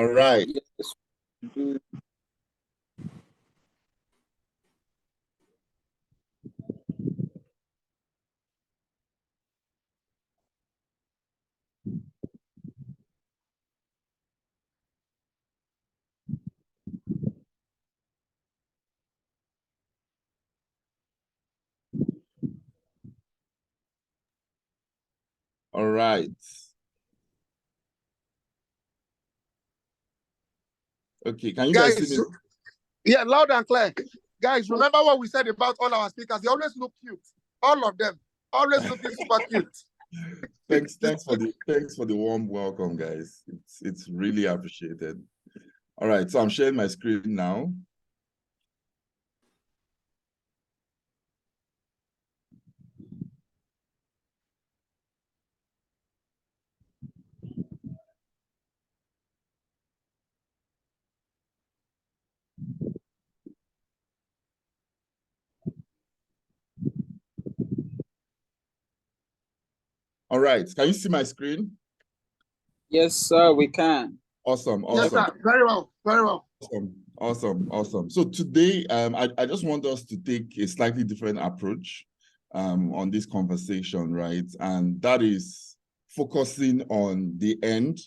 All right. Yes. All right. Okay, can you guys see me? Yeah, loud and clear. Guys, remember what we said about all our speakers? They always look cute. All of them. Always looking super cute. Thanks for the warm welcome, guys. It's really appreciated. All right, so I'm sharing my screen now. All right, can you see my screen? Yes, sir, we can. Awesome. Yes, sir. Very well. Very well. Awesome. So today, I just want us to take a slightly different approach on this conversation, right? And that is focusing on the end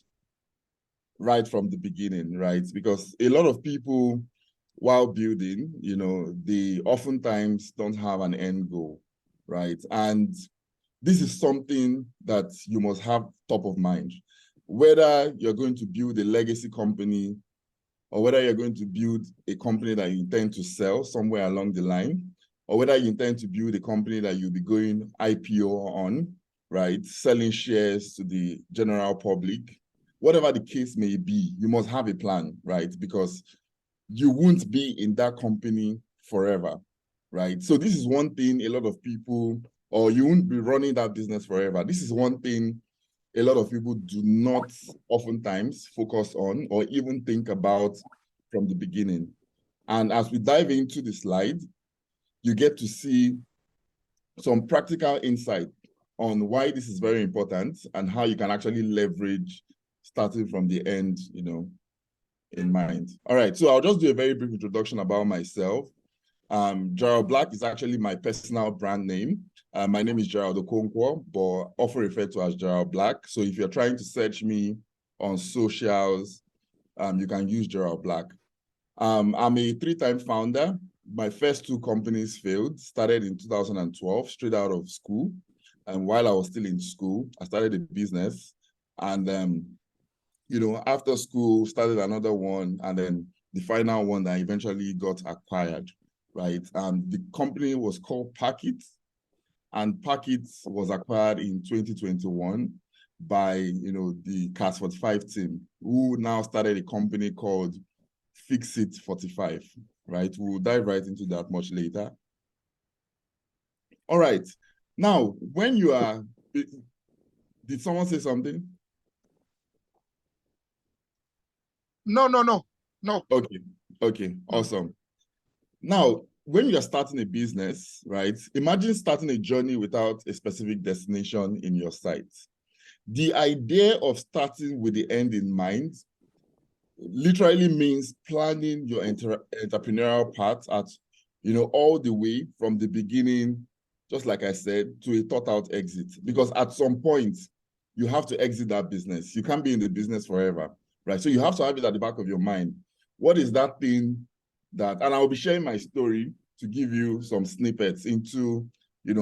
right from the beginning, right? Because a lot of people, while building, they oftentimes don't have an end goal, right? And this is something that you must have top of mind. Whether you're going to build a legacy company or whether you're going to build a company that you intend to sell somewhere along the line, or whether you intend to build a company that you'll be going IPO on, right? Selling shares to the general public, whatever the case may be, you must have a plan, right? Because you won't be in that company forever, right? So this is one thing a lot of people, or you won't be running that business forever. This is one thing a lot of people do not oftentimes focus on or even think about from the beginning. And as we dive into the slide, you get to see some practical insight on why this is very important and how you can actually leverage starting from the end, in mind. All right, so I'll just do a very brief introduction about myself. Gerald Black is actually my personal brand name. My name is Gerald Okonkwo, but often referred to as Gerald Black. So if you're trying to search me on socials, you can use Gerald Black. I'm a three-time founder. My first two companies failed, started in 2012, straight out of school. And while I was still in school, I started a business. And, after school, started another one. And then the final one that eventually got acquired, right? The company was called Parkit. And Parkit was acquired in 2021 by, the CAS 45 team, who now started a company called Fix It 45, right? We'll dive right into that much later. All right. Now, when you are, did someone say something? No. Okay, awesome. Now, when you're starting a business, right, imagine starting a journey without a specific destination in your sight. The idea of starting with the end in mind literally means planning your entrepreneurial path at, all the way from the beginning, just like I said, to a thought out exit. Because at some point, you have to exit that business. You can't be in the business forever, right? So you have to have it at the back of your mind. What is that thing that, and I'll be sharing my story to give you some snippets into,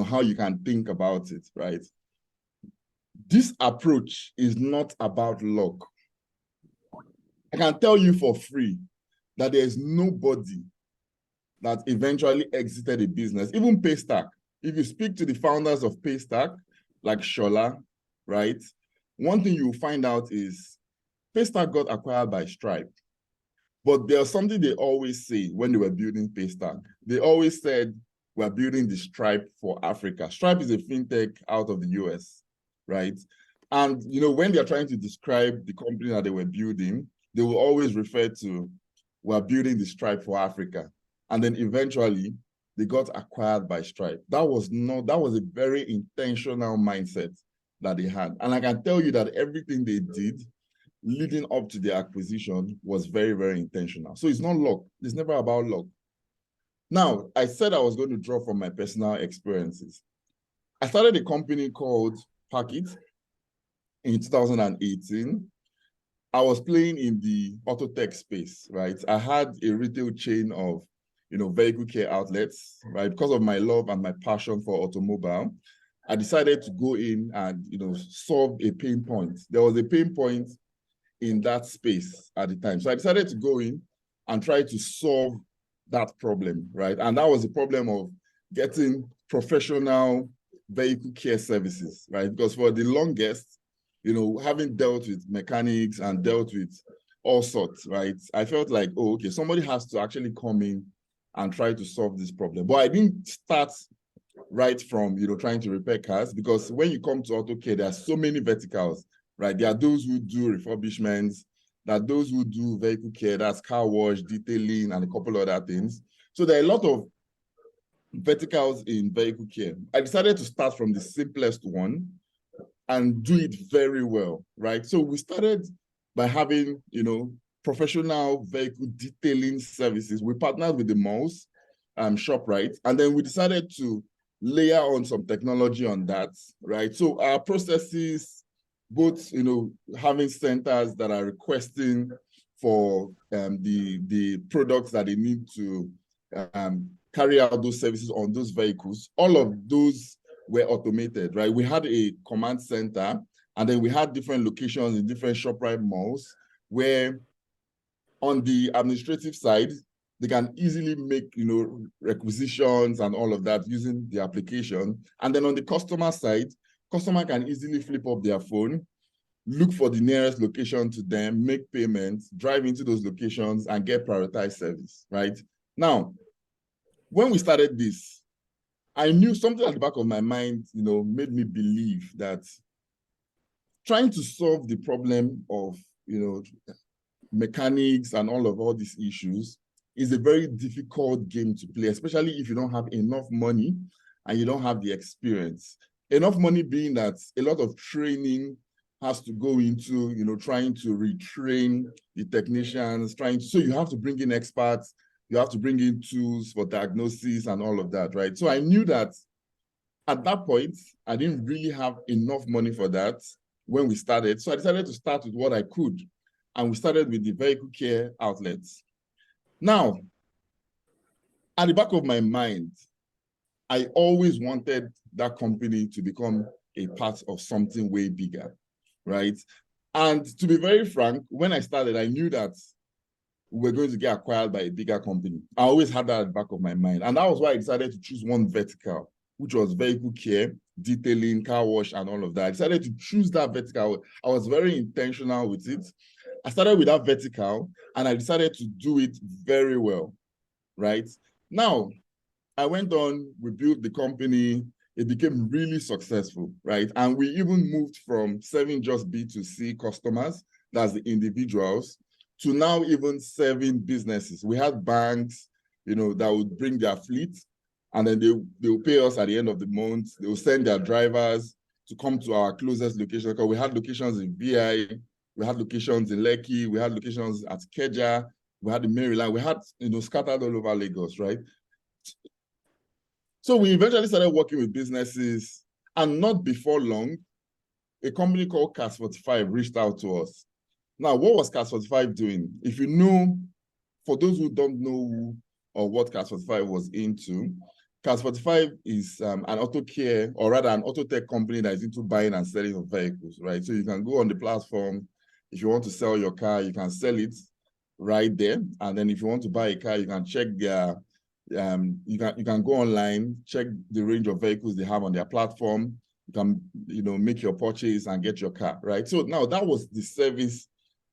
how you can think about it, right? This approach is not about luck. I can tell you for free that there is nobody that eventually exited a business, even Paystack. If you speak to the founders of Paystack, like Shola, right? One thing you'll find out is Paystack got acquired by Stripe. But there's something they always say when they were building Paystack. They always said, we're building the Stripe for Africa. Stripe is a fintech out of the US, right? And, when they're trying to describe the company that they were building, they will always refer to, we're building the Stripe for Africa. And then eventually they got acquired by Stripe. That was a very intentional mindset that they had. And I can tell you that everything they did leading up to the acquisition was very, very intentional. So it's not luck. It's never about luck. Now, I said I was going to draw from my personal experiences. I started a company called Parkit in 2018. I was playing in the auto tech space, right? I had a retail chain of, vehicle care outlets, right? Because of my love and my passion for automobile, I decided to go in and, solve a pain point. There was a pain point in that space at the time. So I decided to go in and try to solve that problem, right? And that was the problem of getting professional vehicle care services, right? Because for the longest, having dealt with mechanics and dealt with all sorts, right? I felt like, oh, okay, somebody has to actually come in and try to solve this problem. But I didn't start right from, trying to repair cars, because when you come to auto care, there are so many verticals, right? There are those who do refurbishments, there are those who do vehicle care, that's car wash, detailing, and a couple other things. So there are a lot of verticals in vehicle care. I decided to start from the simplest one and do it very well, right? So we started by having, professional vehicle detailing services. We partnered with the malls, ShopRite, and then we decided to layer on some technology on that, right? So our processes, both, having centers that are requesting for the products that they need to carry out those services on those vehicles, all of those were automated, right? We had a command center, and then we had different locations in different ShopRite malls where on the administrative side, they can easily make, requisitions and all of that using the application. And then on the customer side, customer can easily flip up their phone, look for the nearest location to them, make payments, drive into those locations and get prioritized service, right? Now, when we started this, I knew something at the back of my mind, made me believe that trying to solve the problem of, mechanics and all these issues is a very difficult game to play, especially if you don't have enough money and you don't have the experience. Enough money being that a lot of training has to go into, trying to retrain the technicians, so you have to bring in experts, you have to bring in tools for diagnosis and all of that, right? So I knew that at that point, I didn't really have enough money for that when we started. So I decided to start with what I could. And we started with the vehicle care outlets. Now, at the back of my mind, I always wanted that company to become a part of something way bigger, right? And to be very frank, when I started, I knew that we were going to get acquired by a bigger company. I always had that at the back of my mind. And that was why I decided to choose one vertical, which was vehicle care, detailing, car wash, and all of that. I decided to choose that vertical. I was very intentional with it. I started with that vertical, and I decided to do it very well, right? Now, I went on, we built the company, it became really successful, right? And we even moved from serving just B2C customers, that's the individuals, to now even serving businesses. We had banks, that would bring their fleet, and then they will pay us at the end of the month. They will send their drivers to come to our closest location, because we had locations in VI, we had locations in Lekki, we had locations at Keja, we had in Maryland, we had, scattered all over Lagos, right? So we eventually started working with businesses, and not before long, a company called CAS 45 reached out to us. Now, what was CAS 45 doing? If you know, for those who don't know who or what CAS 45 was into, CAS 45 is an auto care, or rather an auto tech company that is into buying and selling of vehicles, right? So you can go on the platform. If you want to sell your car, you can sell it right there. And then if you want to buy a car, you can check their, you can go online, check the range of vehicles they have on their platform. You can, make your purchase and get your car, right? So now that was the service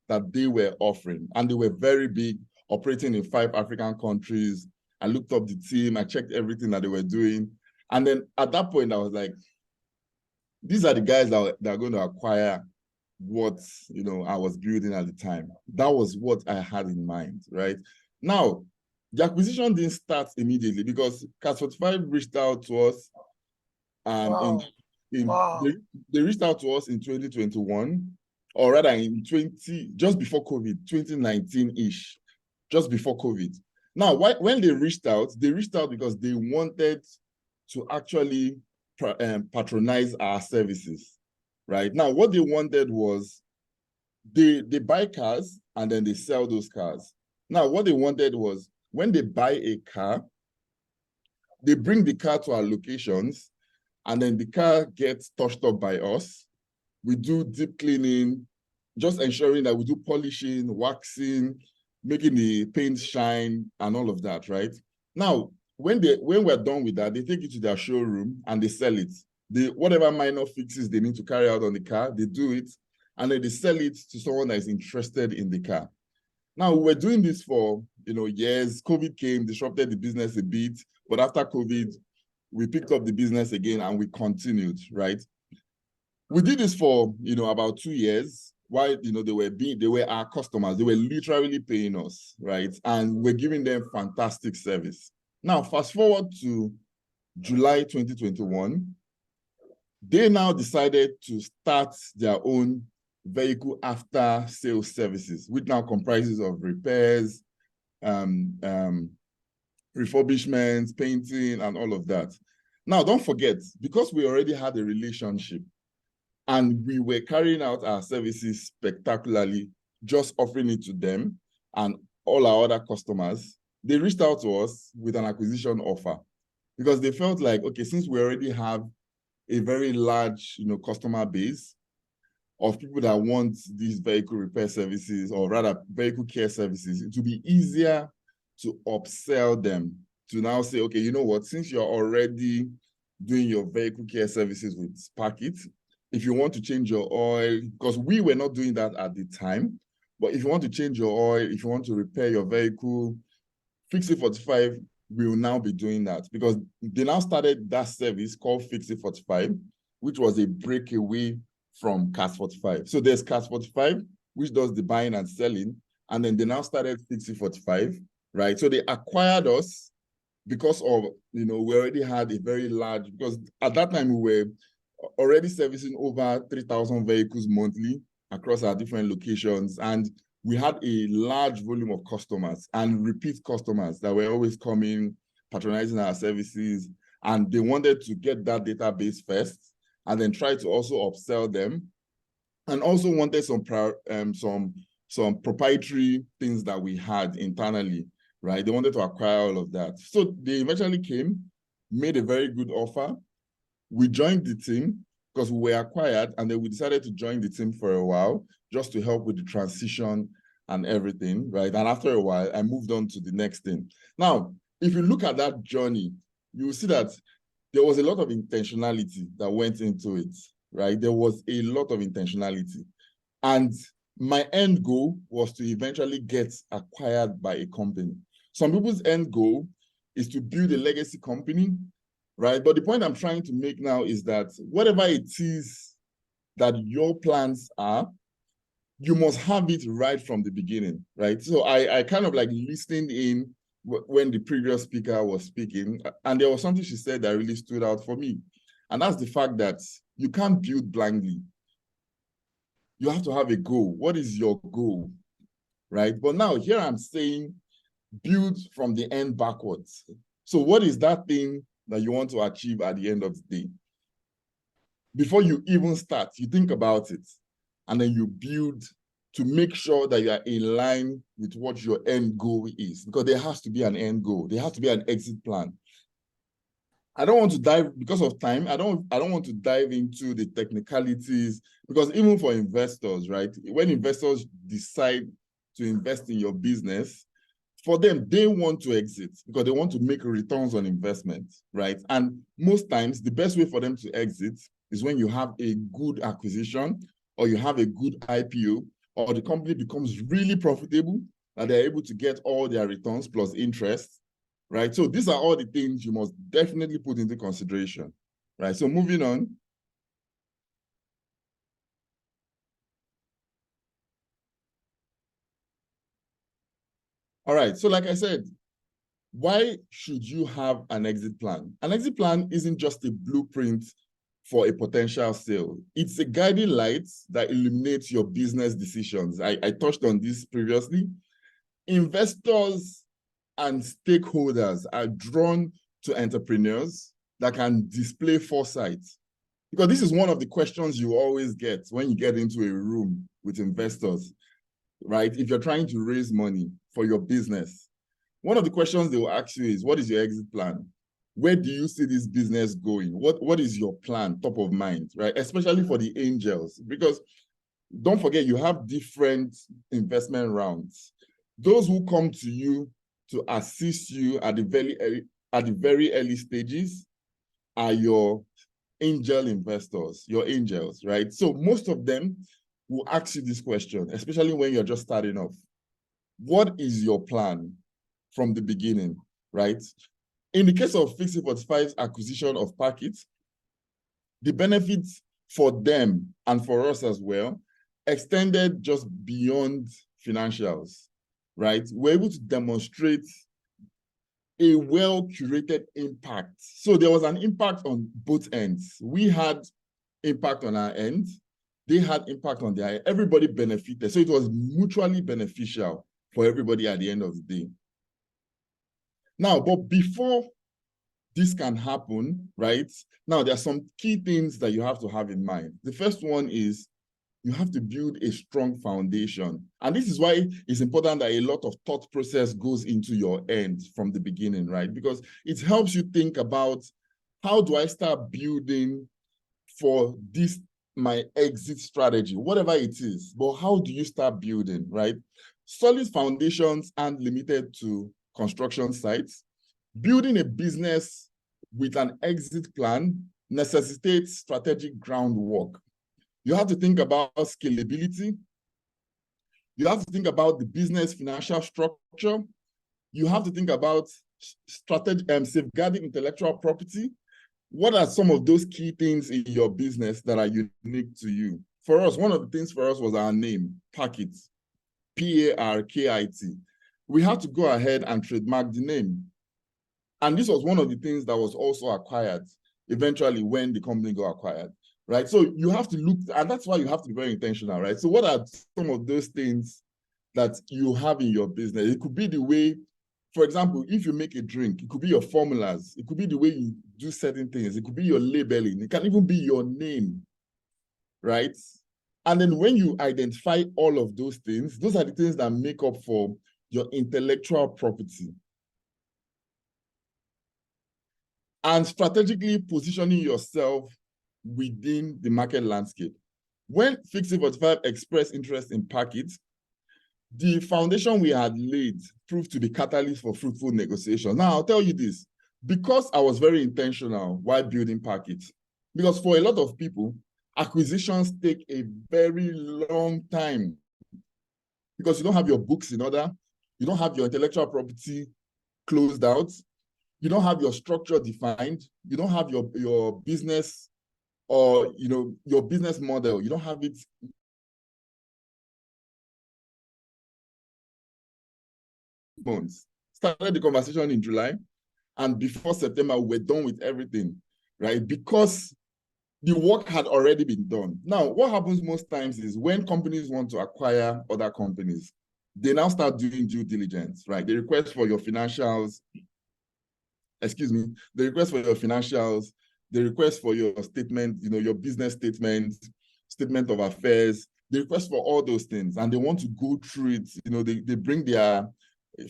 that they were offering. And they were very big, operating in 5 African countries. I looked up the team, I checked everything that they were doing. And then at that point, I was like, these are the guys that are going to acquire what, I was building at the time. That was what I had in mind, right? Now, the acquisition didn't start immediately, because CAS 45 reached out to us. Wow. They reached out to us in 2021. or rather in just before COVID, 2019-ish, just before COVID. Now, when they reached out because they wanted to actually patronize our services, right? Now, what they wanted was they buy cars and then they sell those cars. Now, what they wanted was when they buy a car, they bring the car to our locations and then the car gets touched up by us. We do deep cleaning, just ensuring that we do polishing, waxing, making the paint shine and all of that, right? Now, when we're done with that, they take it to their showroom and they sell it. Whatever minor fixes they need to carry out on the car, they do it, and then they sell it to someone that is interested in the car. Now, we were doing this for years. COVID came, disrupted the business a bit, but after COVID, we picked up the business again and we continued, right? We did this for about 2 years. While they were our customers, they were literally paying us, right? And we're giving them fantastic service. Now, fast forward to July 2021, they now decided to start their own vehicle after sales services, which now comprises of repairs, refurbishments, painting, and all of that. Now, don't forget, because we already had a relationship and we were carrying out our services spectacularly, just offering it to them and all our other customers, they reached out to us with an acquisition offer because they felt like, okay, since we already have a very large, customer base of people that want these vehicle repair services, or rather vehicle care services, it would be easier to upsell them to now say, okay, you know what, since you're already doing your vehicle care services with Parkit, if you want to change your oil, because we were not doing that at the time, but if you want to change your oil, if you want to repair your vehicle, Fix It 45 will now be doing that because they now started that service called Fix It 45, which was a breakaway from Cast 45. So there's Cast 45, which does the buying and selling, and then they now started Fix It 45, right? So they acquired us because of, we already had a very large, because at that time we were already servicing over 3,000 vehicles monthly across our different locations. And we had a large volume of customers and repeat customers that were always coming, patronizing our services. And they wanted to get that database first and then try to also upsell them. And also wanted some proprietary things that we had internally, right? They wanted to acquire all of that. So they eventually came, made a very good offer. We joined the team because we were acquired, and then we decided to join the team for a while just to help with the transition and everything, right? And after a while, I moved on to the next thing. Now, if you look at that journey, you will see that there was a lot of intentionality that went into it, right? There was a lot of intentionality. And my end goal was to eventually get acquired by a company. Some people's end goal is to build a legacy company, right? But the point I'm trying to make now is that whatever it is that your plans are, you must have it right from the beginning, right? So I kind of like listened in when the previous speaker was speaking, and there was something she said that really stood out for me. And that's the fact that you can't build blindly. You have to have a goal. What is your goal, right? But now here I'm saying build from the end backwards. So what is that thing that you want to achieve at the end of the day? Before you even start, you think about it, and then you build to make sure that you are in line with what your end goal is, because there has to be an end goal. There has to be an exit plan. I don't want to dive, because of time, I don't want to dive into the technicalities, because even for investors, right? When investors decide to invest in your business, for them, they want to exit because they want to make returns on investment, right? And most times, the best way for them to exit is when you have a good acquisition, or you have a good IPO, or the company becomes really profitable, that they're able to get all their returns plus interest, right? So these are all the things you must definitely put into consideration, right? So moving on. All right, so like I said, why should you have an exit plan? An exit plan isn't just a blueprint for a potential sale. It's a guiding light that illuminates your business decisions. I touched on this previously. Investors and stakeholders are drawn to entrepreneurs that can display foresight. Because this is one of the questions you always get when you get into a room with investors, right? If you're trying to raise money for your business, one of the questions they will ask you is, what is your exit plan? Where do you see this business going? What is your plan top of mind, right? Especially for the angels, because don't forget, you have different investment rounds. Those who come to you to assist you at the very early stages are your angel investors, your angels, right? So most of them will ask you this question, especially when you're just starting off. What is your plan from the beginning, right? In the case of Fix It 45's acquisition of Parkit, the benefits for them and for us as well extended just beyond financials, right? We're able to demonstrate a well-curated impact. So there was an impact on both ends. We had impact on our end. They had impact on their end. Everybody benefited. So it was mutually beneficial for everybody at the end of the day. Now, but before this can happen, right? Now, there are some key things that you have to have in mind. The first one is you have to build a strong foundation. And this is why it's important that a lot of thought process goes into your end from the beginning, right? Because it helps you think about, how do I start building for this, my exit strategy, whatever it is, but how do you start building, right? Solid foundations aren't limited to construction sites. Building a business with an exit plan necessitates strategic groundwork. You have to think about scalability. You have to think about the business financial structure. You have to think about strategy and safeguarding intellectual property. What are some of those key things in your business that are unique to you? For us, one of the things for us was our name, Parkit, P-A-R-K-I-T. We had to go ahead and trademark the name. And this was one of the things that was also acquired eventually when the company got acquired, right? So you have to look, and that's why you have to be very intentional, right? So what are some of those things that you have in your business? It could be the way, for example, if you make a drink, it could be your formulas. It could be the way you do certain things. It could be your labeling. It can even be your name, right? And then when you identify all of those things, those are the things that make up for your intellectual property. And strategically positioning yourself within the market landscape. When Fix It 45 expressed interest in Parkit, the foundation we had laid proved to be catalyst for fruitful negotiations. Now, I'll tell you this, because I was very intentional while building Parkit, because for a lot of people, acquisitions take a very long time because you don't have your books in order, you don't have your intellectual property closed out, you don't have your structure defined, you don't have your business or your business model, you don't have it. Months. Started the conversation in July, and before September, we're done with everything, right? Because the work had already been done. Now, what happens most times is when companies want to acquire other companies, they now start doing due diligence, right? They request for your financials, they request for your financials, they request for your statement, your business statement, statement of affairs, they request for all those things, and they want to go through it. They bring their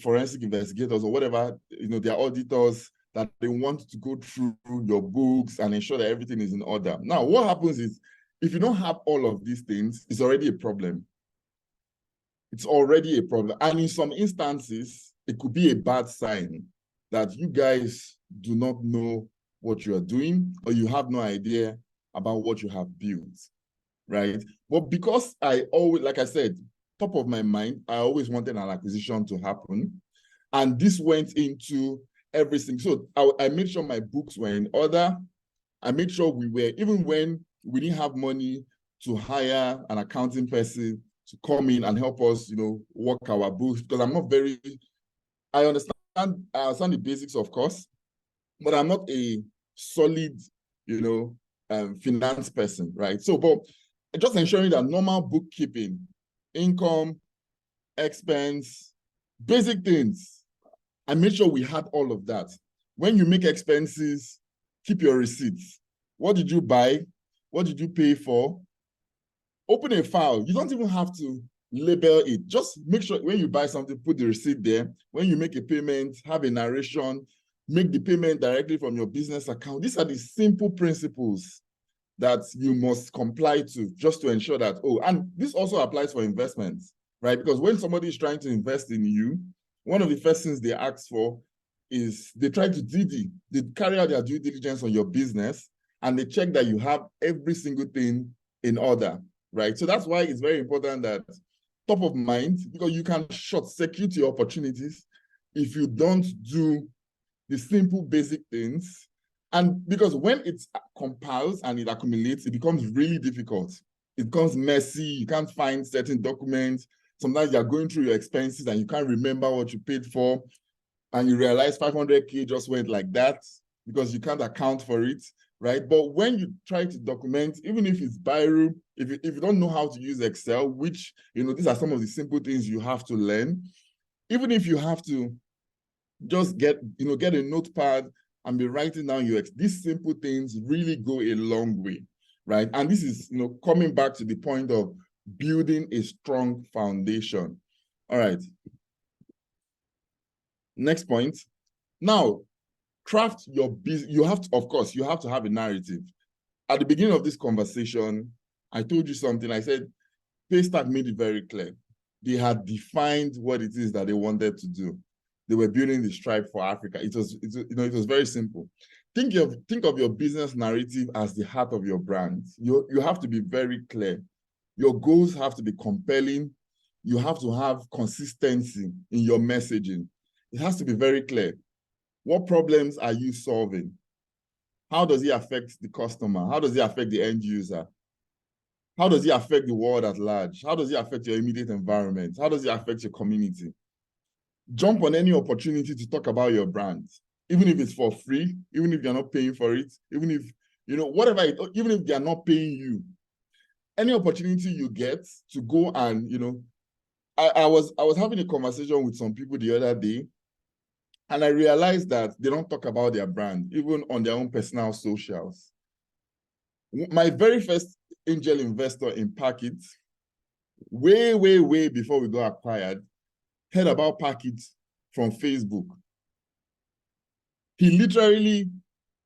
forensic investigators or whatever, their auditors, that they want to go through your books and ensure that everything is in order. Now, what happens is, if you don't have all of these things, it's already a problem. It's already a problem. And in some instances, it could be a bad sign that you guys do not know what you are doing, or you have no idea about what you have built, right? But because I always, like I said, top of my mind, I always wanted an acquisition to happen. And this went into everything. So I made sure my books were in order. I made sure we were, even when we didn't have money to hire an accounting person to come in and help us, work our books, because I understand the basics, of course, but I'm not a solid, finance person, right? So, but just ensuring that normal bookkeeping, income, expense, basic things, I made sure we had all of that. When you make expenses, keep your receipts. What did you buy? What did you pay for? Open a file. You don't even have to label it. Just make sure when you buy something, put the receipt there. When you make a payment, have a narration, make the payment directly from your business account. These are the simple principles that you must comply to just to ensure that, oh, and this also applies for investments, right? Because when somebody is trying to invest in you, one of the first things they ask for is they try to they carry out their due diligence on your business, and they check that you have every single thing in order, right? So that's why it's very important that top of mind, because you can short circuit your opportunities if you don't do the simple basic things. And because when it compiles and it accumulates, it becomes really difficult. It becomes messy. You can't find certain documents. Sometimes you're going through your expenses and you can't remember what you paid for. And you realize 500K just went like that because you can't account for it, right? But when you try to document, even if it's Biro, if you don't know how to use Excel, which, these are some of the simple things you have to learn, even if you have to just get a notepad and be writing down these simple things really go a long way, right? And this is, coming back to the point of building a strong foundation. All right. Next point. Now, craft your business. You have to have a narrative. At the beginning of this conversation, I told you something. I said, Paystack made it very clear. They had defined what it is that they wanted to do. They were building the Stripe for Africa. It was very simple. Think of your business narrative as the heart of your brand. You have to be very clear. Your goals have to be compelling. You have to have consistency in your messaging. It has to be very clear. What problems are you solving? How does it affect the customer? How does it affect the end user? How does it affect the world at large? How does it affect your immediate environment? How does it affect your community? Jump on any opportunity to talk about your brand, even if it's for free, even if you're not paying for it, even if, even if they're not paying you. Any opportunity you get to go and, I was having a conversation with some people the other day, and I realized that they don't talk about their brand, even on their own personal socials. My very first angel investor in Parkit, way, way, way before we got acquired, heard about Parkit from Facebook. He literally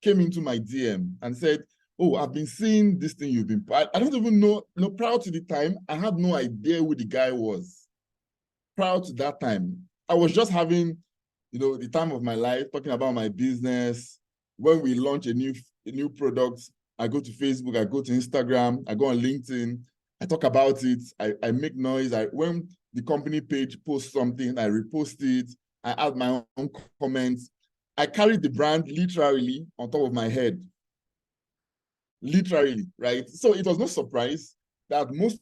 came into my DM and said, oh, I've been seeing this thing you've been, I don't even know, prior to the time, I had no idea who the guy was. Prior to that time, I was just having, the time of my life, talking about my business. When we launch a new product, I go to Facebook, I go to Instagram, I go on LinkedIn, I talk about it, I make noise. When the company page posts something, I repost it, I add my own comments. I carried the brand literally on top of my head. Literally, right? So it was no surprise that most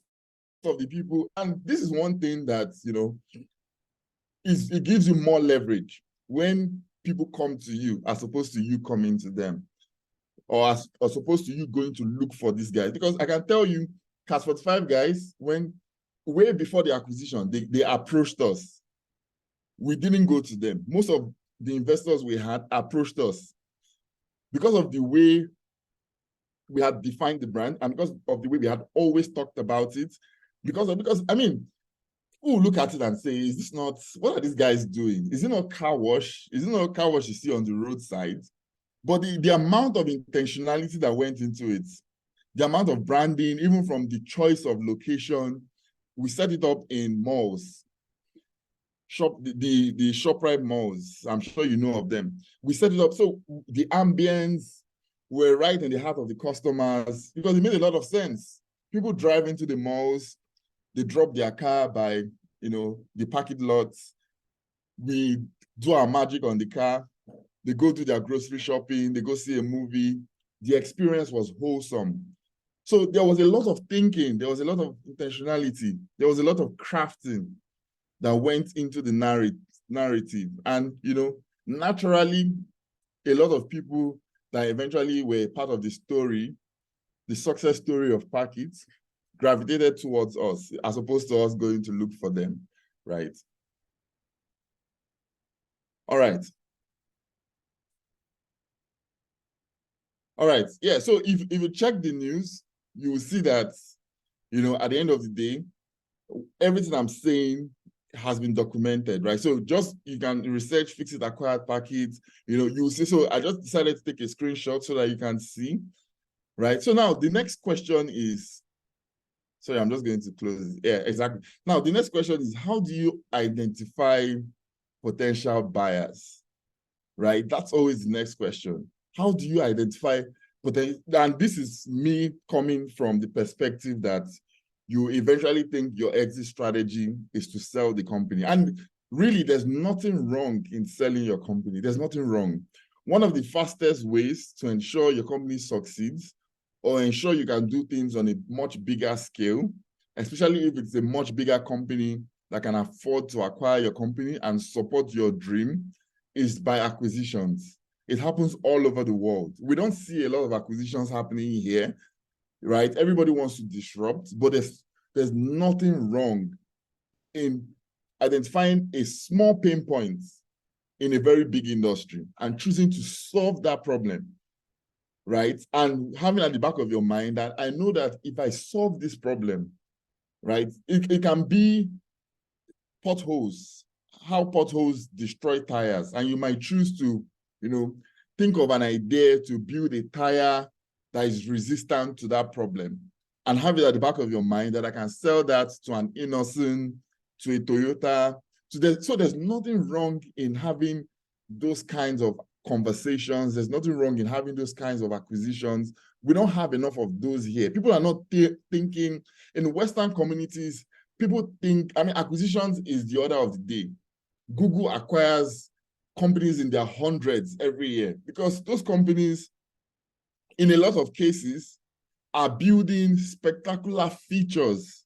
of the people, and this is one thing that, it gives you more leverage when people come to you as opposed to you coming to them, or as opposed to you going to look for these guys. Because I can tell you, Cast 45 guys, when way before the acquisition, they approached us. We didn't go to them. Most of the investors we had approached us because of the way we had defined the brand and because of the way we had always talked about it. Because I mean, who look at it and say, is this not, what are these guys doing? Is it not car wash? Is it not a car wash you see on the roadside? But the amount of intentionality that went into it, the amount of branding, even from the choice of location, we set it up in malls. The ShopRite malls, I'm sure you know of them. We set it up so the ambience were right in the heart of the customers because it made a lot of sense. People drive into the malls, they drop their car by, the parking lots. We do our magic on the car. They go do their grocery shopping. They go see a movie. The experience was wholesome. So there was a lot of thinking. There was a lot of intentionality. There was a lot of crafting that went into the narrative. And, naturally, a lot of people that eventually were part of the story the success story of Parkit gravitated towards us as opposed to us going to look for them, right? All right. All right. Yeah. So if you check the news, you will see that, at the end of the day, everything I'm saying has been documented, right? So just you can research Fix It Acquired Parkit, you will see. So I just decided to take a screenshot so that you can see, right? So now the next question is, sorry, I'm just going to close. Yeah, exactly. Now the next question is, how do you identify potential buyers, right? That's always the next question. How do you identify potential? And this is me coming from the perspective that you eventually think your exit strategy is to sell the company. And really, there's nothing wrong in selling your company. There's nothing wrong. One of the fastest ways to ensure your company succeeds or ensure you can do things on a much bigger scale, especially if it's a much bigger company that can afford to acquire your company and support your dream, is by acquisitions. It happens all over the world. We don't see a lot of acquisitions happening here, right? Everybody wants to disrupt, but there's nothing wrong in identifying a small pain point in a very big industry and choosing to solve that problem, right? And having at the back of your mind that I know that if I solve this problem, right, it can be potholes, how potholes destroy tires. And you might choose to, think of an idea to build a tire that is resistant to that problem and have it at the back of your mind that I can sell that to an Innocent, to a Toyota. So there's nothing wrong in having those kinds of conversations. There's nothing wrong in having those kinds of acquisitions. We don't have enough of those here. People are not thinking in Western communities. People think, acquisitions is the order of the day. Google acquires companies in their hundreds every year because those companies, in a lot of cases, are building spectacular features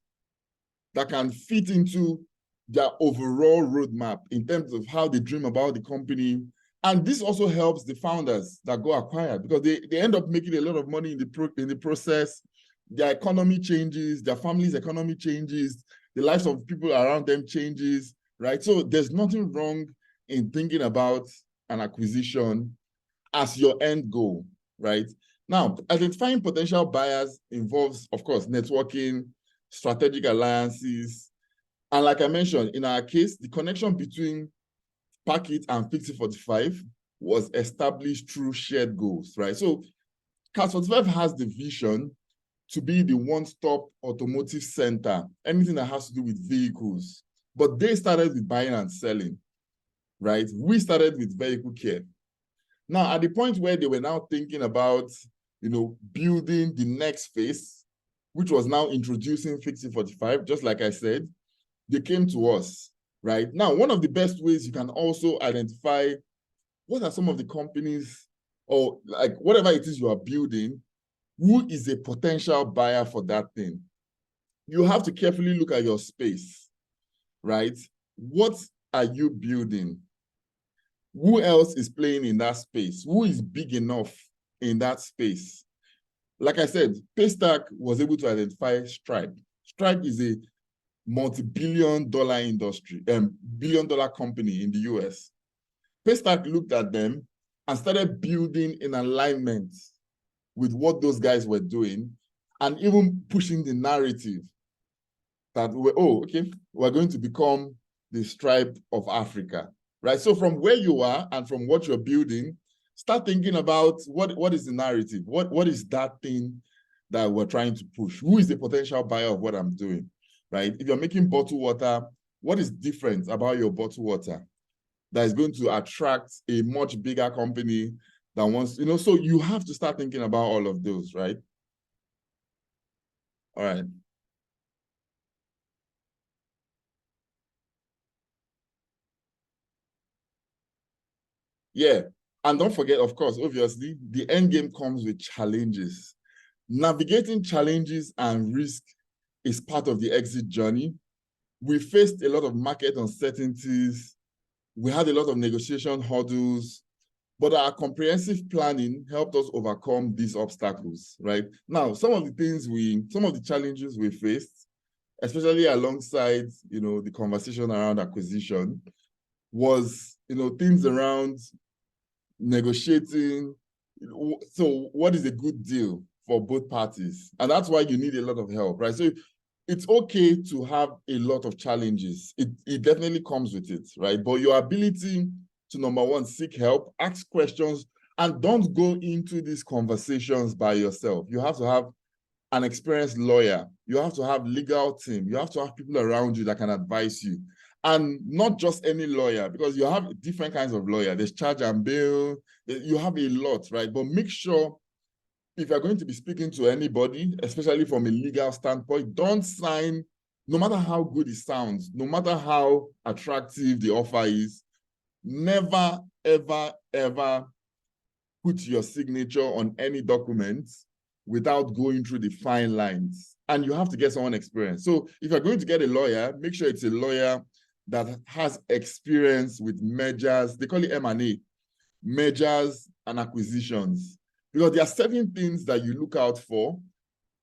that can fit into their overall roadmap in terms of how they dream about the company. And this also helps the founders that go acquire because they end up making a lot of money in the process. Their economy changes, their family's economy changes, the lives of people around them changes, right? So there's nothing wrong in thinking about an acquisition as your end goal, right? Now, identifying potential buyers involves, of course, networking, strategic alliances. And like I mentioned, in our case, the connection between Parkit and Fix It 45 was established through shared goals, right? So Cars 45 has the vision to be the one-stop automotive center, anything that has to do with vehicles. But they started with buying and selling, right? We started with vehicle care. Now, at the point where they were now thinking about, building the next phase, which was now introducing Fix It 45, just like I said, they came to us, right? Now, one of the best ways you can also identify what are some of the companies or like whatever it is you are building, who is a potential buyer for that thing? You have to carefully look at your space, right? What are you building? Who else is playing in that space? Who is big enough in that space? Like I said, Paystack was able to identify Stripe. Stripe is a multi-billion-dollar industry, billion-dollar company in the US. Paystack looked at them and started building in alignment with what those guys were doing and even pushing the narrative that, we're going to become the Stripe of Africa, right? So from where you are and from what you're building, start thinking about what is the narrative? What is that thing that we're trying to push? Who is the potential buyer of what I'm doing, right? If you're making bottled water, what is different about your bottled water that is going to attract a much bigger company that wants, so you have to start thinking about all of those, right? All right. Yeah. And don't forget, of course, obviously, the end game comes with challenges. Navigating challenges and risk is part of the exit journey. We faced a lot of market uncertainties. We had a lot of negotiation hurdles. But our comprehensive planning helped us overcome these obstacles, right? Now, some of the challenges we faced, especially alongside, the conversation around acquisition, was, things around negotiating. So what is a good deal for both parties? And that's why you need a lot of help, right? So it's okay to have a lot of challenges. It definitely comes with it, right? But your ability to, number one, seek help, ask questions, and don't go into these conversations by yourself. You have to have an experienced lawyer. You have to have legal team. You have to have people around you that can advise you. And not just any lawyer, because you have different kinds of lawyer. There's charge and bail. You have a lot, right? But make sure if you're going to be speaking to anybody, especially from a legal standpoint, don't sign, no matter how good it sounds, no matter how attractive the offer is, never, ever, ever put your signature on any document without going through the fine lines. And you have to get someone experienced. So if you're going to get a lawyer, make sure it's a lawyer that has experience with mergers. They call it M&A, mergers and acquisitions. Because there are certain things that you look out for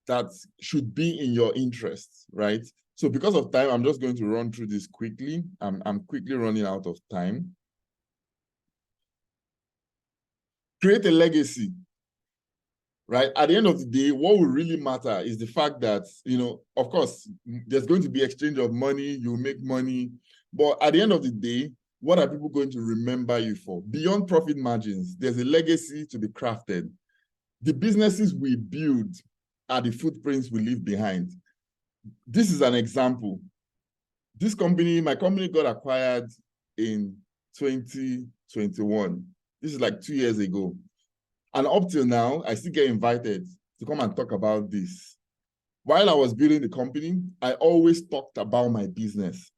that should be in your interest, right? So because of time, I'm just going to run through this quickly. I'm quickly running out of time. Create a legacy, right? At the end of the day, what will really matter is the fact that, of course, there's going to be exchange of money, you make money, but at the end of the day, what are people going to remember you for? Beyond profit margins, there's a legacy to be crafted. The businesses we build are the footprints we leave behind. This is an example. My company got acquired in 2021. This is like 2 years ago. And up till now, I still get invited to come and talk about this. While I was building the company, I always talked about my business.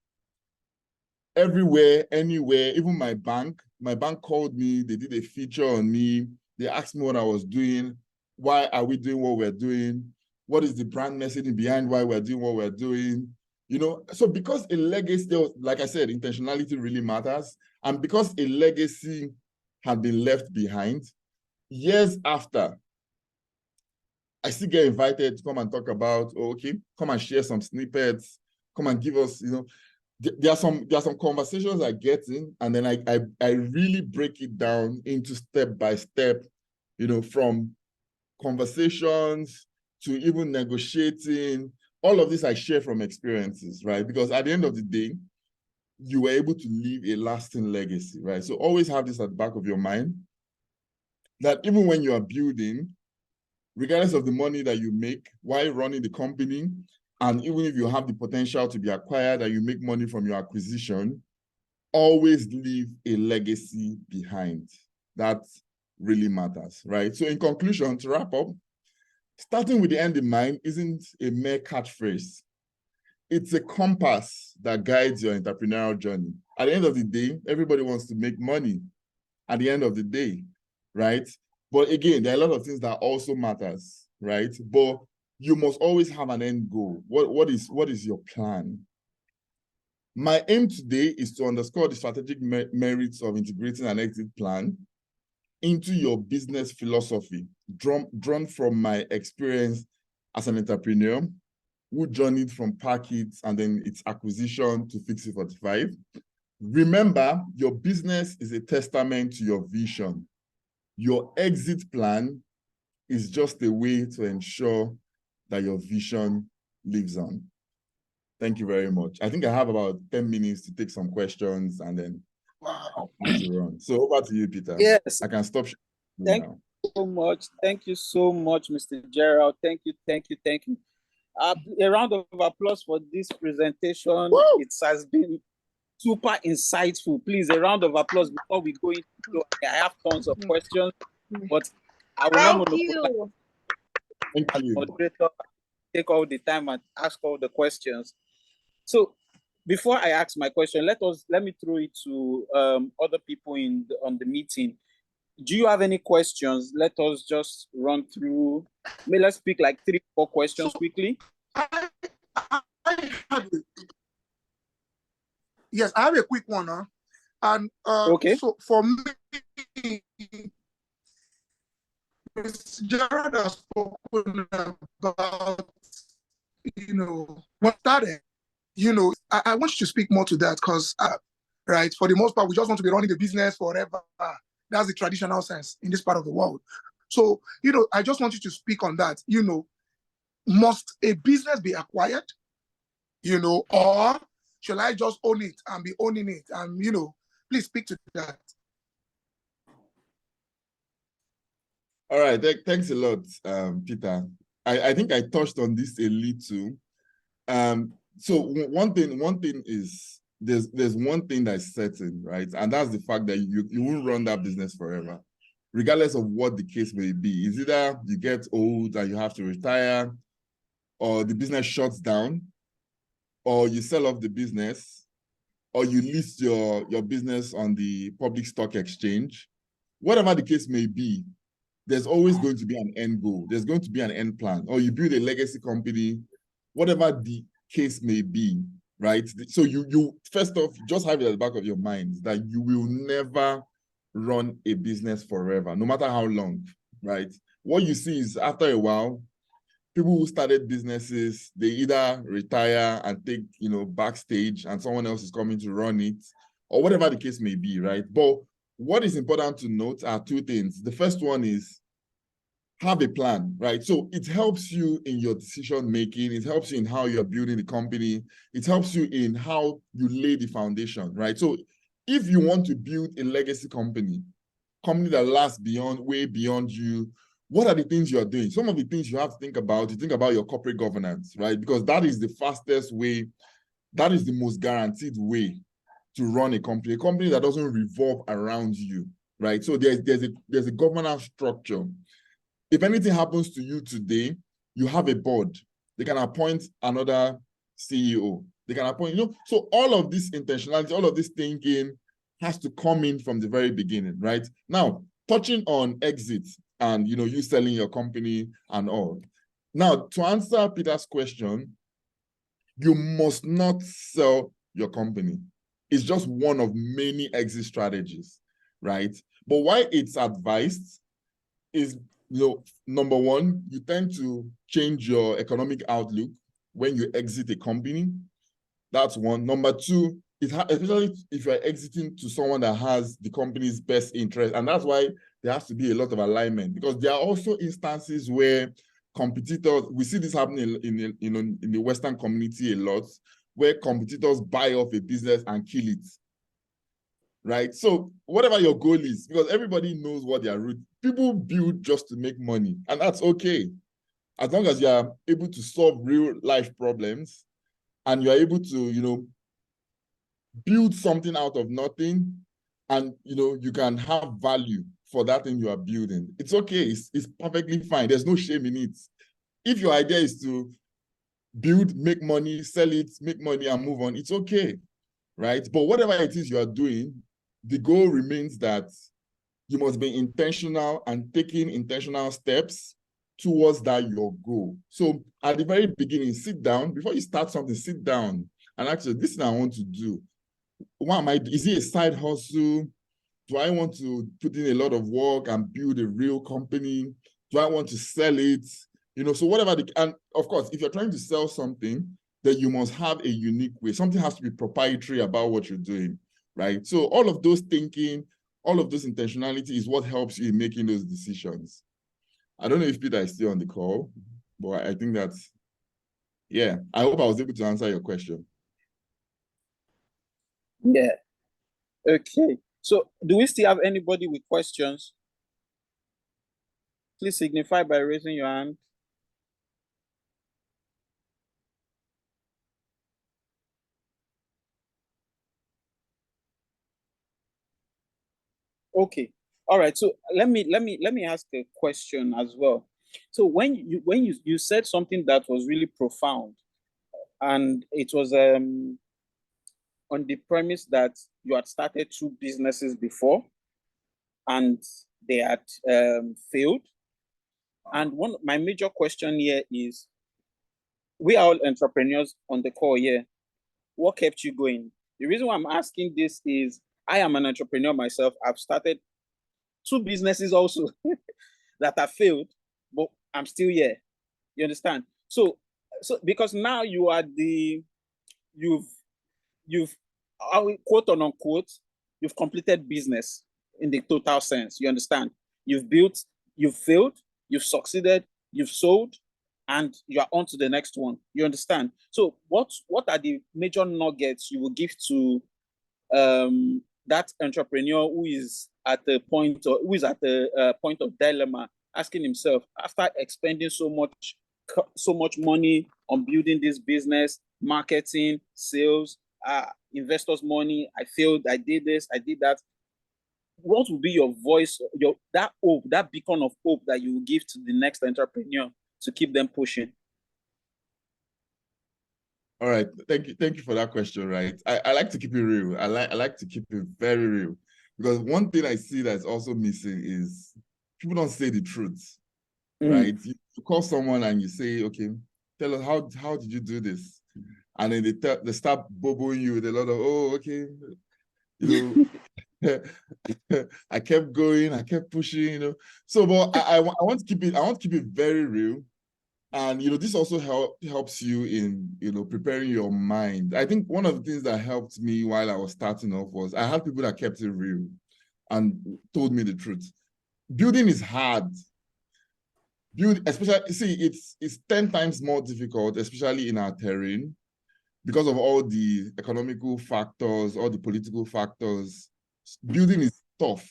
Everywhere, anywhere, even my bank called me, they did a feature on me. They asked me what I was doing. Why are we doing what we're doing? What is the brand messaging behind why we're doing what we're doing? So because a legacy, like I said, intentionality really matters. And because a legacy had been left behind, years after, I still get invited to come and talk about, come and share some snippets, come and give us, there are some conversations I get in, and then I really break it down into step by step, from conversations to even negotiating. All of this I share from experiences, right? Because at the end of the day, you were able to leave a lasting legacy, right? So always have this at the back of your mind, that even when you are building, regardless of the money that you make while running the company, and even if you have the potential to be acquired and you make money from your acquisition, always leave a legacy behind. That really matters, right? So in conclusion, to wrap up, starting with the end in mind isn't a mere catchphrase. It's a compass that guides your entrepreneurial journey. At the end of the day, everybody wants to make money at the end of the day, right? But again, there are a lot of things that also matters, right? But you must always have an end goal. What is your plan? My aim today is to underscore the strategic merits of integrating an exit plan into your business philosophy, drawn from my experience as an entrepreneur who journeyed from Parkit and then its acquisition to Fix It 45. Remember, your business is a testament to your vision. Your exit plan is just a way to ensure that your vision lives on. Thank you very much. I think I have about 10 minutes to take some questions and then to run. So over to you, Peter. Yes. I can stop Thank now. you so much. Thank you so much, Mr. Gerald. Thank you. A round of applause for this presentation. Woo! It has been super insightful. Please, a round of applause before we go into. I have tons of questions, but I will not monopolize. Thank you. Moderator, take all the time and ask all the questions. So before I ask my question, let me throw it to other people on the meeting. Do you have any questions? Let us just run through. Let's pick like 3-4 questions quickly. Yes, I have a quick one. And okay. So for me, me, Gerald has spoken about, what started. I want you to speak more to that because, right, for the most part, we just want to be running the business forever. That's the traditional sense in this part of the world. So, I just want you to speak on that. Must a business be acquired? Or shall I just own it and be owning it? And, please speak to that. All right, thanks a lot, Peter. I think I touched on this a little. So one thing is there's one thing that's certain, right? And that's the fact that you won't run that business forever, regardless of what the case may be. It's either you get old and you have to retire, or the business shuts down, or you sell off the business, or you list your business on the public stock exchange. Whatever the case may be, there's always going to be an end goal. There's going to be an end plan, or you build a legacy company, whatever the case may be, right? So you first off, just have it at the back of your mind that you will never run a business forever, no matter how long, right? What you see is after a while, people who started businesses, they either retire and take, backstage and someone else is coming to run it, or whatever the case may be, right? But what is important to note are two things. The first one is have a plan, right? So it helps you in your decision making. It helps you in how you're building the company. It helps you in how you lay the foundation, right? So if you want to build a legacy company that lasts way beyond you, what are the things you are doing? Some of the things you have to think about, you think about your corporate governance, right? Because that is the fastest way, that is the most guaranteed way to run a company that doesn't revolve around you, right? So there's a governance structure. If anything happens to you today, you have a board. They can appoint another CEO. They can appoint, so all of this intentionality, all of this thinking has to come in from the very beginning, right? Now, touching on exit and, you selling your company and all. Now, to answer Peter's question, you must not sell your company. It's just one of many exit strategies, right? But why it's advised is, number one, you tend to change your economic outlook when you exit a company. That's one. Number two, especially if you're exiting to someone that has the company's best interest, and that's why there has to be a lot of alignment, because there are also instances where competitors, we see this happening in the Western community a lot, where competitors buy off a business and kill it, right? So whatever your goal is, because everybody knows what their route, people build just to make money, and that's okay. As long as you are able to solve real life problems and you're able to, build something out of nothing, and, you can have value for that thing you are building. It's okay, it's perfectly fine. There's no shame in it. If your idea is to build, make money, sell it, make money and move on, it's okay, right? But whatever it is you are doing, the goal remains that you must be intentional and taking intentional steps towards that your goal. So at the very beginning, sit down. Before you start something, sit down and actually, this is what I want to do. What am I doing? Is it a side hustle? Do I want to put in a lot of work and build a real company? Do I want to sell it? So whatever, and of course, if you're trying to sell something, then you must have a unique way. Something has to be proprietary about what you're doing, right? So all of those thinking, all of those intentionality is what helps you in making those decisions. I don't know if Peter is still on the call, but I think that's, yeah, I hope I was able to answer your question. Yeah. Okay. So do we still have anybody with questions? Please signify by raising your hand. Okay. All right. So let me ask a question as well. So when you said something that was really profound, and it was on the premise that you had started two businesses before and they had failed. And my major question here is, we are all entrepreneurs on the call here. What kept you going? The reason why I'm asking this is I am an entrepreneur myself. I've started two businesses also that have failed, but I'm still here. You understand? So because now you are you've quote unquote, you've completed business in the total sense. You understand? You've built, you've failed, you've succeeded, you've sold, and you are on to the next one. You understand? So what are the major nuggets you will give to that entrepreneur who is at the point, or who is at the point of dilemma, asking himself, after expending so much money on building this business, marketing, sales, investors' money, I failed, I did this, I did that. What will be your voice, that hope, that beacon of hope that you will give to the next entrepreneur to keep them pushing? All right, thank you for that question. Right, I like to keep it real. I like to keep it very real, because one thing I see that's also missing is people don't say the truth. Right, you call someone and you say, okay, tell us how did you do this, and then they start boboing you with a lot of, oh, okay, you know. I kept going, I kept pushing, you know. So, but I want to keep it very real. And, you know, this also helps you in, you know, preparing your mind. I think one of the things that helped me while I was starting off was I had people that kept it real and told me the truth. Building is hard. Especially, see, it's 10 times more difficult, especially in our terrain, because of all the economical factors, all the political factors. Building is tough.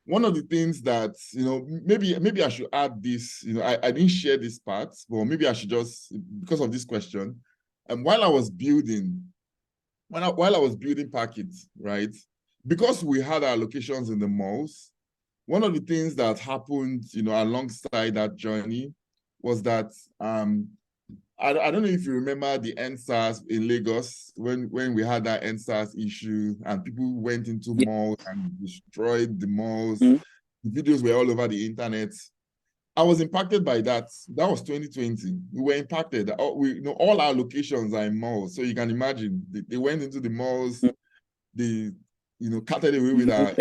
One of the things that, you know, maybe I should add this, you know, I didn't share this part, but maybe I should just, because of this question, while I was building Parkit, right, because we had our locations in the malls, one of the things that happened, you know, alongside that journey was that, I don't know if you remember the EndSARS in Lagos, when we had that EndSARS issue and people went into malls and destroyed the malls. The videos were all over the internet. I was impacted by that. That was 2020. We were impacted. You know, all our locations are in malls. So you can imagine, they went into the malls, they, you know, carted away with our,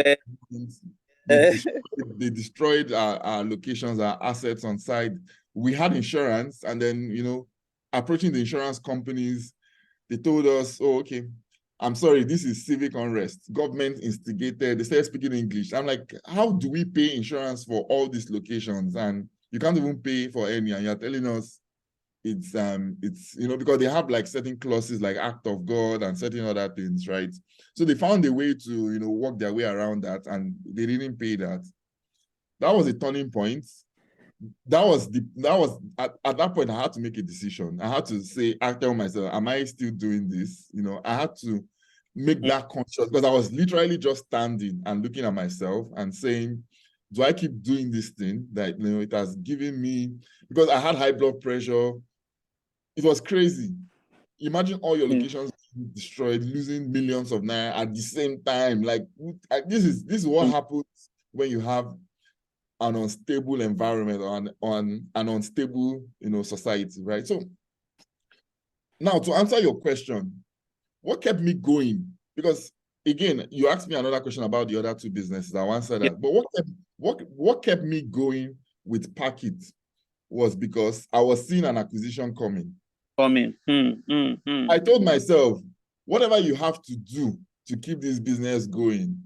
they destroyed our locations, our assets on site. We had insurance, and then, you know, approaching the insurance companies, they told us, oh, okay, I'm sorry, this is civic unrest. Government instigated, they started speaking English. I'm like, how do we pay insurance for all these locations? And you can't even pay for any, and you're telling us it's you know, because they have like certain clauses like Act of God and certain other things, right? So they found a way to, you know, work their way around that, and they didn't pay that. That was a turning point. That was at that point I had to make a decision. I had to say, I tell myself, am I still doing this? You know, I had to make that conscious, because I was literally just standing and looking at myself and saying, do I keep doing this thing that, you know, it has given me, because I had high blood pressure. It was crazy. Imagine all your locations being destroyed, losing millions of naira at the same time. Like, this is what happens when you have an unstable environment or an unstable, you know, society, right? So now, to answer your question, what kept me going? Because again, you asked me another question about the other two businesses. I answered that. But what kept me going with Parkit was because I was seeing an acquisition coming. I told myself, whatever you have to do to keep this business going,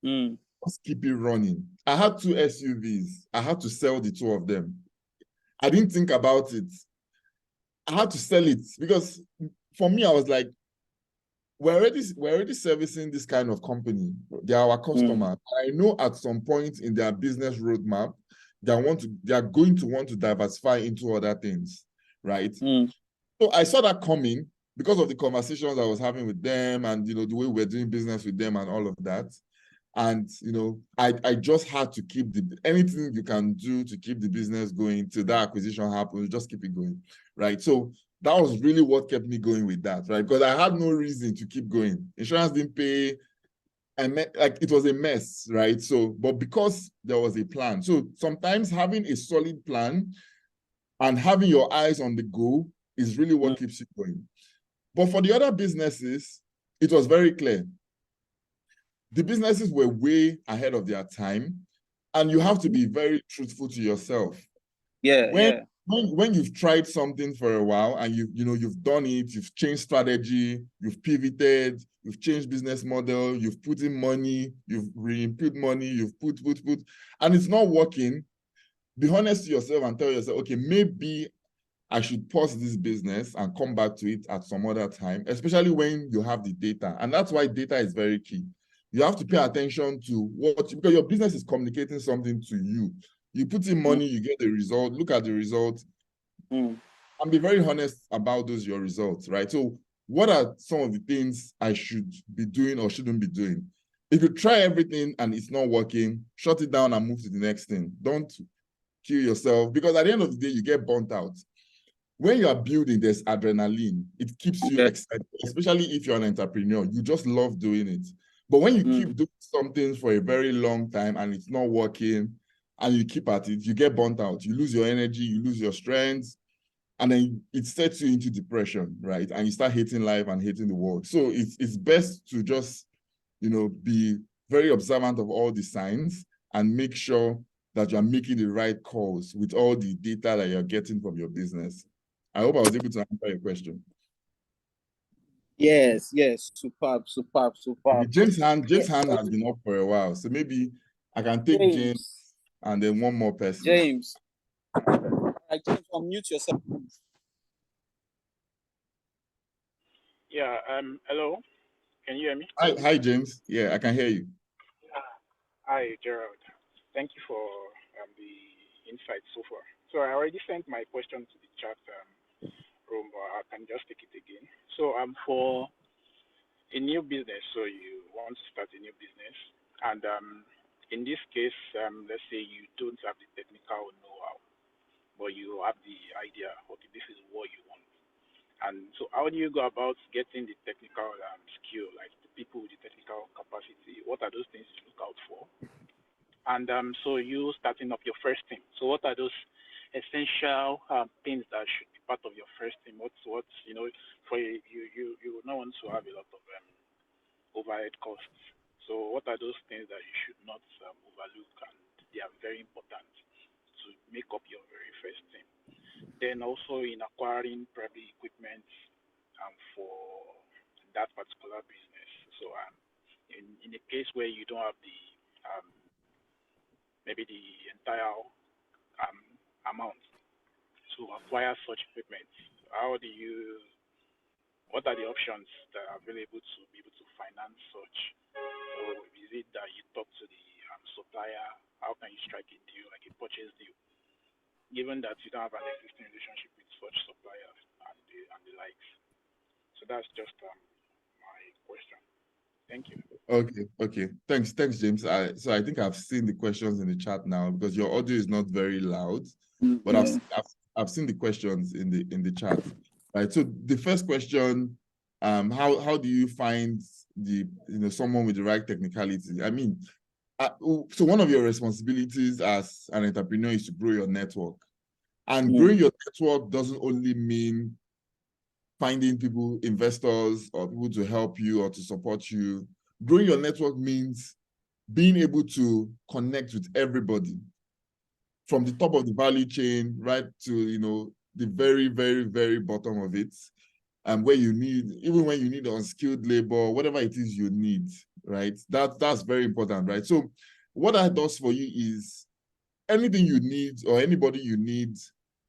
just keep it running. I had 2 SUVs. I had to sell the 2 of them. I didn't think about it. I had to sell it because for me, I was like, we're already servicing this kind of company. They are our customer. I know at some point in their business roadmap, they are going to want to diversify into other things, right? So I saw that coming because of the conversations I was having with them, and, you know, the way we're doing business with them and all of that. And, you know, I just had to keep anything you can do to keep the business going till that acquisition happens, just keep it going, right? So that was really what kept me going with that, right? Because I had no reason to keep going. Insurance didn't pay, and like it was a mess, right? So, but because there was a plan. So sometimes having a solid plan and having your eyes on the goal is really what keeps you going. But for the other businesses, it was very clear. the businesses were way ahead of their time, and you have to be very truthful to yourself. When you've tried something for a while and you've done it, you've changed strategy, you've pivoted, you've changed business model, you've put in money, you've re-input money, you've put, and it's not working, be honest to yourself and tell yourself, okay, maybe I should pause this business and come back to it at some other time, especially when you have the data. And that's why data is very key. You have to pay attention to because your business is communicating something to you. You put in money, you get the result, look at the result, and be very honest about your results, right? So what are some of the things I should be doing or shouldn't be doing? If you try everything and it's not working, shut it down and move to the next thing. Don't kill yourself, because at the end of the day, you get burnt out. When you are building, there's adrenaline. It keeps you excited, especially if you're an entrepreneur. You just love doing it. But when you keep doing something for a very long time and it's not working, and you keep at it, you get burnt out. You lose your energy, you lose your strength, and then it sets you into depression, right? And you start hating life and hating the world. So it's best to just, be very observant of all the signs and make sure that you're making the right calls with all the data that you're getting from your business. I hope I was able to answer your question. Yes, superb. James' hand has been up for a while, so maybe I can take James and then one more person. James, unmute yourself, please. Yeah, hello. Can you hear me? Hi, James. Yeah, I can hear you. Hi, Gerald. Thank you for the insights so far. So I already sent my question to the chat room, but I can just take it again. So for a new business, so you want to start a new business, and in this case, let's say you don't have the technical know-how, but you have the idea, okay, this is what you want. And so how do you go about getting the technical skill, like the people with the technical capacity? What are those things you look out for? And so you starting up your first team. So what are those essential things that should be part of your first team? What's for you will not want to have a lot of overhead costs. So what are those things that you should not overlook, and they are very important to make up your very first team? Then also in acquiring probably equipment for that particular business. So in a case where you don't have the maybe the entire amount to acquire such equipment, what are the options that are available to be able to finance such? So is it that you talk to the supplier? How can you strike a deal, like a purchase deal, given that you don't have an existing relationship with such suppliers and the likes? So that's just my question. Thank you. Okay. Thanks, James. So I think I've seen the questions in the chat now, because your audio is not very loud, but I've seen the questions in the chat. Right. So the first question, how do you find someone with the right technicality? I mean, so one of your responsibilities as an entrepreneur is to grow your network, and growing your network doesn't only mean finding people, investors, or people to help you or to support you. Growing your network means being able to connect with everybody, from the top of the value chain right to the very, very, very bottom of it, and where you need, even when you need unskilled labor, whatever it is you need, right? That's very important, right? So what that does for you is anything you need or anybody you need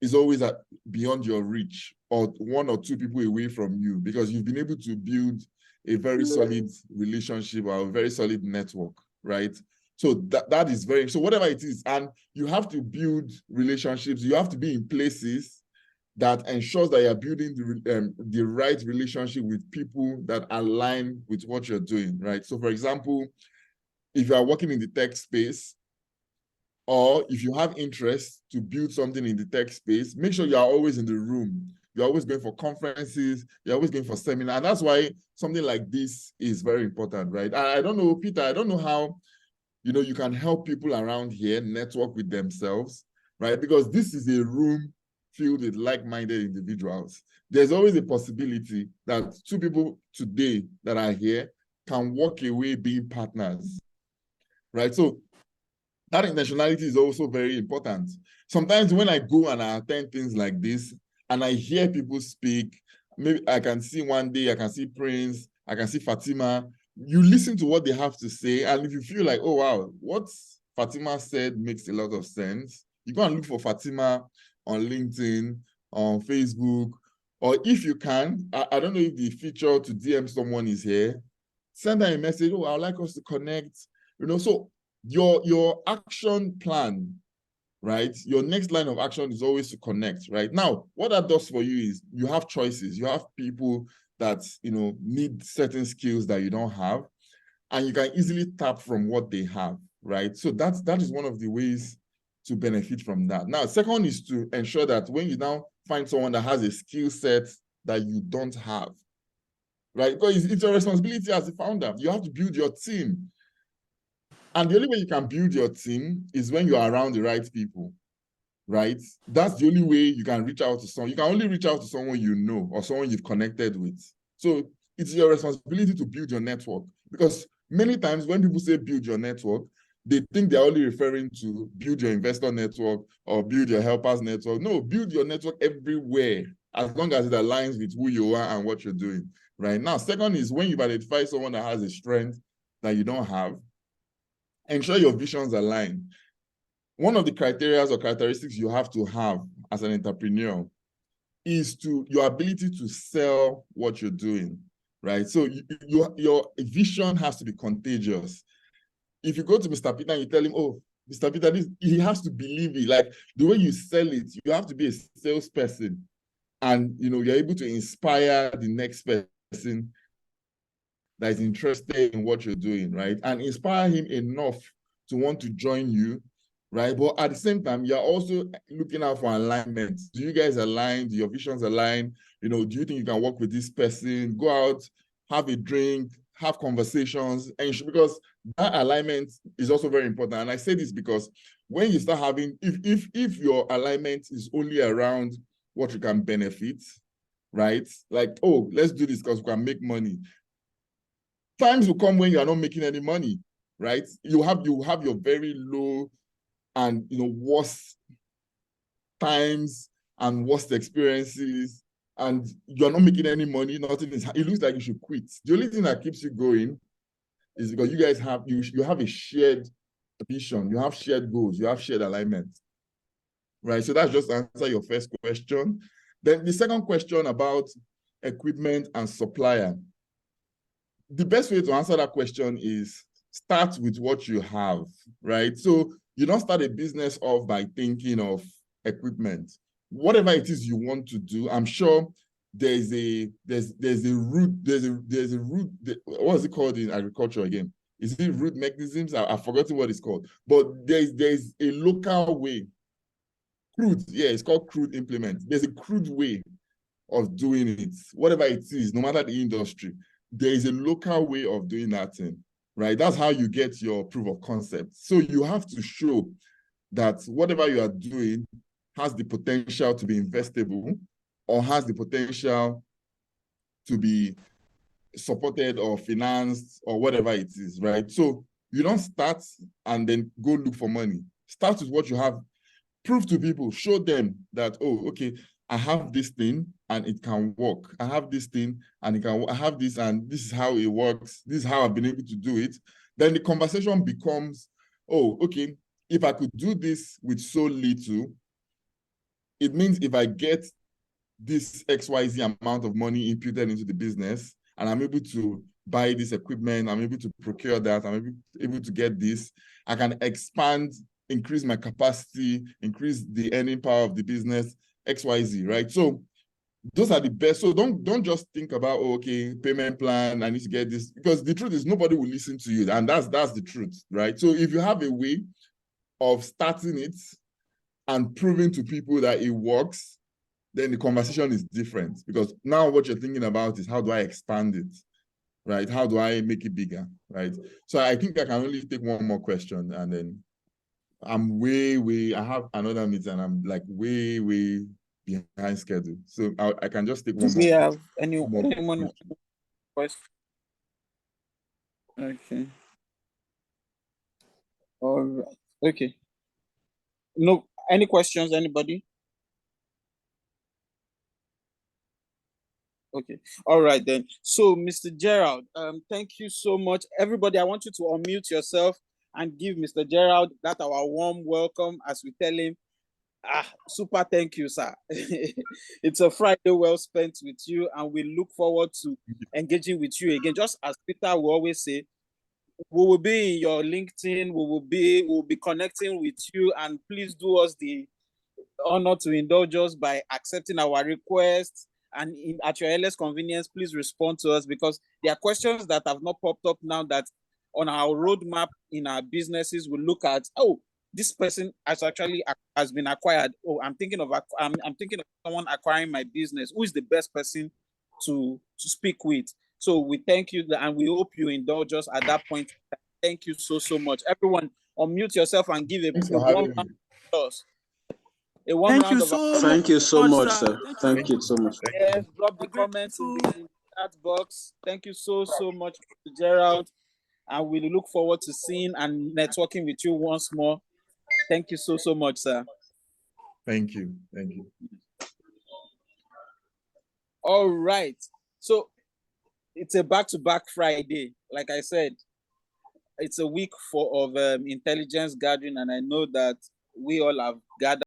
is always beyond your reach, or one or two people away from you, because you've been able to build a very solid relationship or a very solid network, right? So that is so whatever it is, and you have to build relationships. You have to be in places that ensures that you're building the right relationship with people that align with what you're doing, right? So for example, if you are working in the tech space, or if you have interest to build something in the tech space, make sure you are always in the room. You're always going for conferences, you're always going for seminars. And that's why something like this is very important, right? I don't know, Peter, I don't know how you can help people around here network with themselves, right? Because this is a room filled with like-minded individuals. There's always a possibility that two people today that are here can walk away being partners, right? So that intentionality is also very important. Sometimes when I go and I attend things like this and I hear people speak, maybe I can see one day, I can see Prince, I can see Fatima, you listen to what they have to say, and if you feel like, oh wow, what Fatima said makes a lot of sense, you go and look for Fatima on LinkedIn, on Facebook, or if you can, I don't know if the feature to DM someone is here, send them a message, oh, I'd like us to connect, so your action plan, right? Your next line of action is always to connect, right? Now, what that does for you is you have choices. You have people that, need certain skills that you don't have, and you can easily tap from what they have, right? So that is one of the ways to benefit from that. Now, second is to ensure that when you now find someone that has a skill set that you don't have, right? Because it's your responsibility as a founder. You have to build your team. And the only way you can build your team is when you are around the right people, right? That's the only way you can reach out to someone. You can only reach out to someone you know or someone you've connected with. So it's your responsibility to build your network, because many times when people say build your network, they think they're only referring to build your investor network or build your helpers network. No, build your network everywhere, as long as it aligns with who you are and what you're doing, right? Now, second is when you've identified someone that has a strength that you don't have, ensure your visions align. One of the criteria or characteristics you have to have as an entrepreneur is your ability to sell what you're doing, right? So your vision has to be contagious. If you go to Mr. Peter and you tell him, oh, Mr. Peter, he has to believe it. Like the way you sell it, you have to be a salesperson, and you're able to inspire the next person that is interested in what you're doing, right? And inspire him enough to want to join you, right? But at the same time, you're also looking out for alignment. Do you guys align? Do your visions align? Do you think you can work with this person? Go out, have a drink, have conversations, and because that alignment is also very important. And I say this because when you start having, if your alignment is only around what you can benefit, right? Like, oh, let's do this because we can make money. Times will come when you are not making any money, right? You have your very low and worst times and worst experiences, and you're not making any money. Nothing is. It looks like you should quit. The only thing that keeps you going is because you guys have you have a shared vision, you have shared goals, you have shared alignment, right? So that's just to answer your first question. Then the second question about equipment and supplier. The best way to answer that question is start with what you have, right? So you don't start a business off by thinking of equipment. Whatever it is you want to do, I'm sure there's a root, what is it called in agriculture again? Is it root mechanisms? I've forgotten what it's called. But there's a local way. Crude, yeah, it's called crude implement. There's a crude way of doing it, whatever it is, no matter the industry. There is a local way of doing that thing, right? That's how you get your proof of concept. So you have to show that whatever you are doing has the potential to be investable or has the potential to be supported or financed or whatever it is, right? So you don't start and then go look for money. Start with what you have. Prove to people, show them that, oh, okay, I have this thing and it can work. I have this thing and it can work. I have this and this is how it works. This is how I've been able to do it. Then the conversation becomes, oh, okay, if I could do this with so little, it means if I get this XYZ amount of money imputed into the business and I'm able to buy this equipment, I'm able to procure that, I'm able to get this, I can expand, increase my capacity, increase the earning power of the business, XYZ, right? So those are the best. So don't just think about, oh, okay, payment plan, I need to get this, because the truth is nobody will listen to you, and that's the truth, right? So if you have a way of starting it and proving to people that it works, then the conversation is different, because now what you're thinking about is how do I expand it, right? How do I make it bigger, right? So I think I can only take one more question, and then I'm I have another meeting and I'm like way behind schedule. So I can just take one more. Do we have anyone question? Okay. All right. Okay. No, any questions, anybody? Okay. All right then. So, Mr. Gerald, thank you so much. Everybody, I want you to unmute yourself and give Mr. Gerald that our warm welcome as we tell him, super thank you, sir. It's a Friday well spent with you, and we look forward to engaging with you again. Just as Peter will always say, we will be in your LinkedIn, we'll be connecting with you, and please do us the honor to indulge us by accepting our requests, and at your earliest convenience, please respond to us, because there are questions that have not popped up now that on our roadmap in our businesses we look at. Oh, this person has been acquired. Oh, I'm thinking of someone acquiring my business. Who is the best person to speak with? So we thank you, and we hope you indulge us at that point. Thank you so much. Everyone, unmute yourself and give a warm round of applause. A warm round of applause. Thank you so much, sir. Thank you so much. Yes, drop the comments in the chat box. Thank you so much, Mr. Gerald. And we look forward to seeing and networking with you once more. Thank you so much, sir. Thank you. Thank you. All right. So it's a back-to-back Friday. Like I said, it's a week of intelligence gathering, and I know that we all have gathered